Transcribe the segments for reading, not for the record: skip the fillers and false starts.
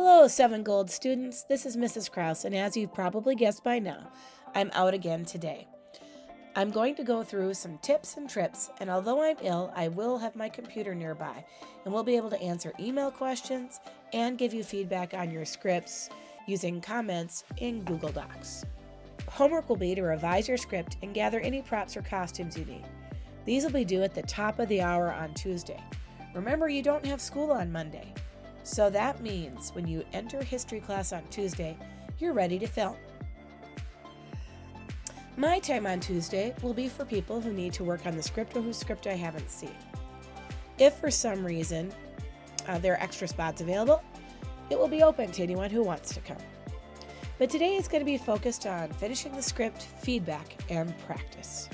Hello, 7 Gold students. This is Mrs. Krause, and as you've probably guessed by now, I'm out again today. I'm going to go through some tips and trips, and although I'm ill, I will have my computer nearby, and we'll be able to answer email questions and give you feedback on your scripts using comments in Google Docs. Homework will be to revise your script and gather any props or costumes you need. These will be due at the top of the hour on Tuesday. Remember, you don't have school on Monday. So that means when you enter history class on Tuesday, you're ready to film. My time on Tuesday will be for people who need to work on the script or whose script I haven't seen. If for some reason there are extra spots available, it will be open to anyone who wants to come. But today is going to be focused on finishing the script, feedback, and practice.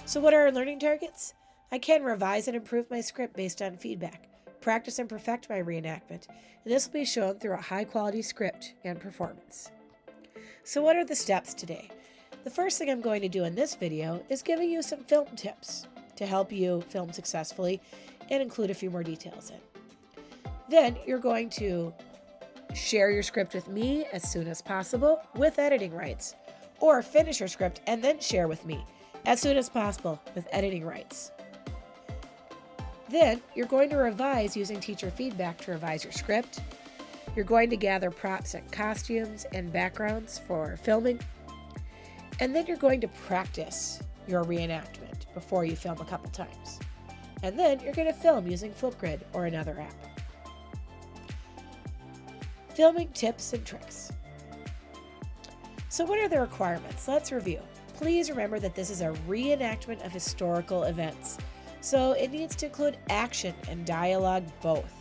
So what are our learning targets? I can revise and improve my script based on feedback, practice and perfect my reenactment, and this will be shown through a high-quality script and performance. So what are the steps today? The first thing I'm going to do in this video is giving you some film tips to help you film successfully and include a few more details in. Then you're going to share your script with me as soon as possible with editing rights, or finish your script and then share with me as soon as possible with editing rights. Then you're going to revise using teacher feedback to revise your script. You're going to gather props and costumes and backgrounds for filming. And then you're going to practice your reenactment before you film a couple times. And then you're going to film using Flipgrid or another app. Filming tips and tricks. So what are the requirements? Let's review. Please remember that this is a reenactment of historical events, so it needs to include action and dialogue both.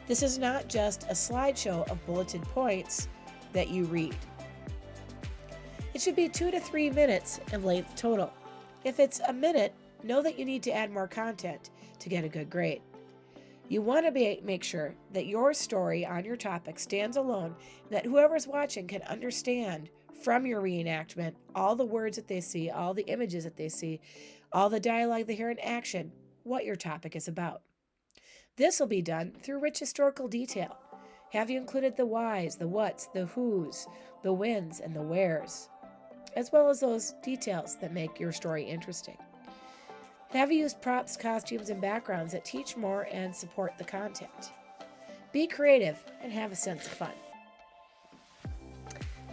This is not just a slideshow of bulleted points that you read. It should be 2 to 3 minutes in length total. If it's a minute, know that you need to add more content to get a good grade. You want to make sure that your story on your topic stands alone, and that whoever's watching can understand from your reenactment all the words that they see, all the images that they see, all the dialogue they hear in action, what your topic is about. This will be done through rich historical detail. Have you included the whys, the whats, the whos, the whens, and the wheres, as well as those details that make your story interesting? Have you used props, costumes, and backgrounds that teach more and support the content? Be creative and have a sense of fun.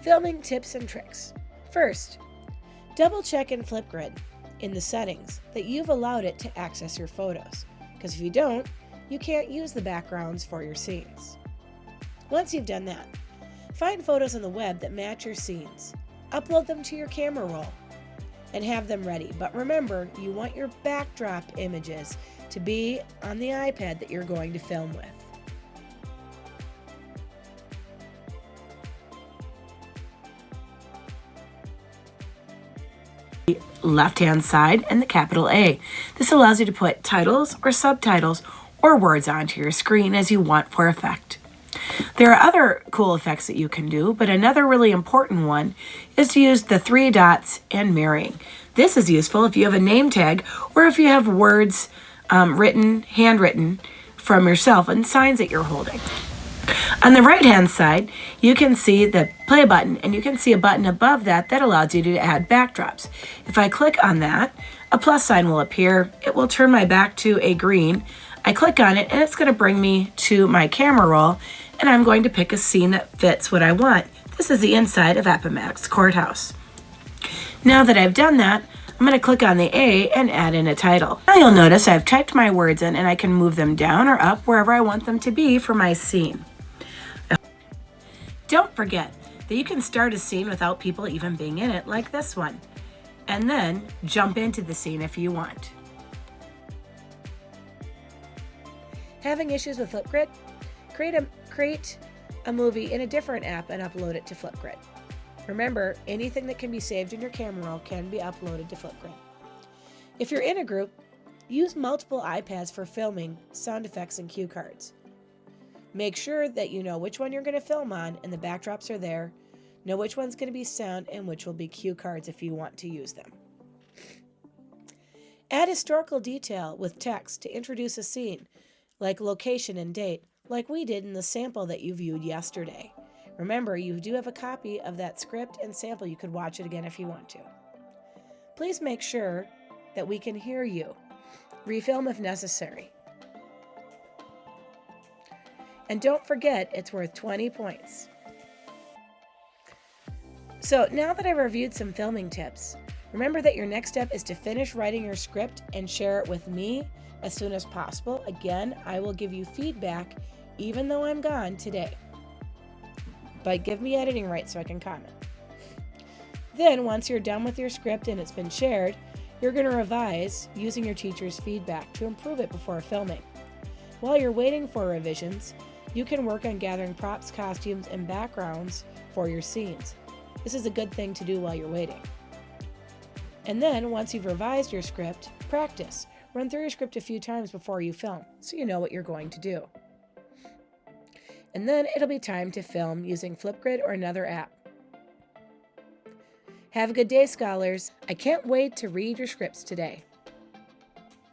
Filming tips and tricks. First, double check in Flipgrid in the settings that you've allowed it to access your photos, because if you don't, you can't use the backgrounds for your scenes. Once you've done that, find photos on the web that match your scenes, upload them to your camera roll, and have them ready. But remember, you want your backdrop images to be on the iPad that you're going to film with. Left-hand side and the capital A. This allows you to put titles or subtitles or words onto your screen as you want for effect. There are other cool effects that you can do, but another really important one is to use the 3 dots and mirroring. This is useful if you have a name tag or if you have words handwritten from yourself and signs that you're holding. On the right-hand side, you can see the play button, and you can see a button above that that allows you to add backdrops. If I click on that, a plus sign will appear. It will turn my back to a green. I click on it, and it's going to bring me to my camera roll, and I'm going to pick a scene that fits what I want. This is the inside of Appomattox Courthouse. Now that I've done that, I'm going to click on the A and add in a title. Now you'll notice I've typed my words in, and I can move them down or up wherever I want them to be for my scene. Don't forget that you can start a scene without people even being in it, like this one, and then jump into the scene if you want. Having issues with Flipgrid? Create a movie in a different app and upload it to Flipgrid. Remember, anything that can be saved in your camera roll can be uploaded to Flipgrid. If you're in a group, use multiple iPads for filming, sound effects, and cue cards. Make sure that you know which one you're going to film on and the backdrops are there. Know which one's going to be sound and which will be cue cards if you want to use them. Add historical detail with text to introduce a scene, like location and date, like we did in the sample that you viewed yesterday. Remember, you do have a copy of that script and sample. You could watch it again if you want to. Please make sure that we can hear you. Refilm if necessary. And don't forget, it's worth 20 points. So now that I've reviewed some filming tips, remember that your next step is to finish writing your script and share it with me as soon as possible. Again, I will give you feedback even though I'm gone today. But give me editing rights so I can comment. Then, once you're done with your script and it's been shared, you're going to revise using your teacher's feedback to improve it before filming. While you're waiting for revisions, you can work on gathering props, costumes, and backgrounds for your scenes. This is a good thing to do while you're waiting. And then, once you've revised your script, practice. Run through your script a few times before you film so you know what you're going to do. And then it'll be time to film using Flipgrid or another app. Have a good day, scholars. I can't wait to read your scripts today.